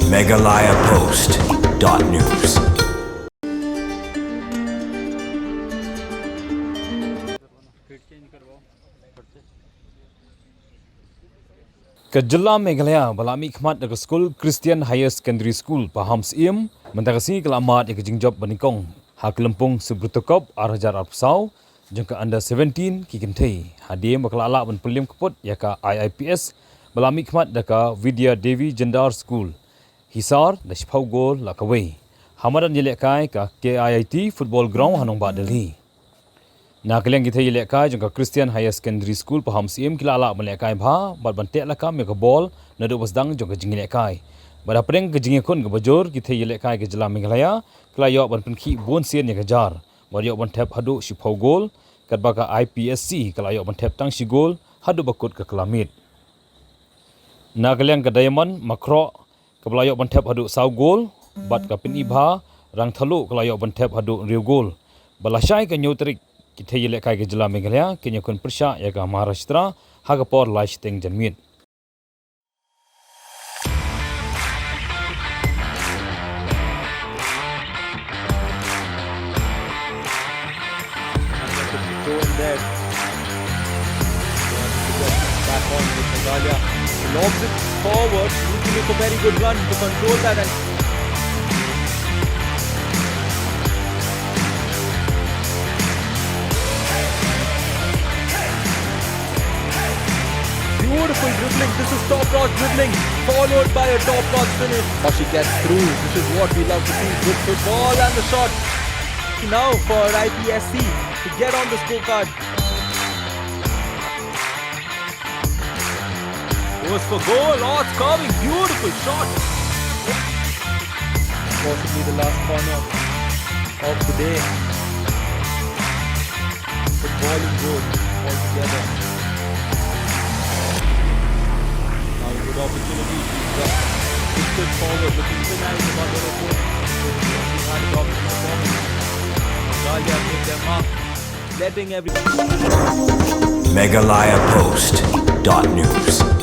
meghalayapost.news. Ke Jilla Meghalaya balami khmat ke Skul Christian Higher Secondary School Hss Ïaka mentagasi kelamat ke jingjob banikong hak lempung Subroto kop arhajar arpsau jengka under 17 kikin Thei hadim baklala Kol Pynliem Kput Ïaka Ipsc balami khmat daka Vidya Devi Jandar School Hisar dashpau gol lakawai hamadan Ialehkai ka KIIT football ground hanong ba Delhi Nakaleng kita Thei Ialehkai jengka Christian Higher Secondary School Hss Ïaka kilala Ialehkai bha bad bantek laka me ball nadu wasdang jengka jing Ialehkai bada preng ke jingi kun ke bajur kita Thei Ialehkai ke Jilla Meghalaya kelayo ban penki bon sien ya kejar bariok ban tap hadu shipau gol kat baka Ipsc kelayo ban tap tang shi gol hadu bakut ke kelamit Nakaleng ke Diamond Makro ke belayok ban tap hadu sau gol bat ka pin ibha rang thalu kelayo ban tap hadu riu gol balashai ke nyutrik Thei Ialehkai ke Jilla Meghalaya kenya kun persya Ïaka Maharashtra haga por laishteng janmit back on with Meghalaya. Lobs it forward. Need to make a very good run to control that and beautiful dribbling. This is top-notch dribbling followed by a top-notch finish. How she gets through. This is what we love to see. Good football and the shot. Now for Ipsc to get on the scorecard. Goes for goal. Oh, it's coming. Beautiful shot. Possibly the last corner of the day. The ball is good altogether. Now a good opportunity. She's pushed forward. Looking so nice about the report. She's had a dominant performance. Meghalaya made their mark. Letting everything. meghalayapost.news.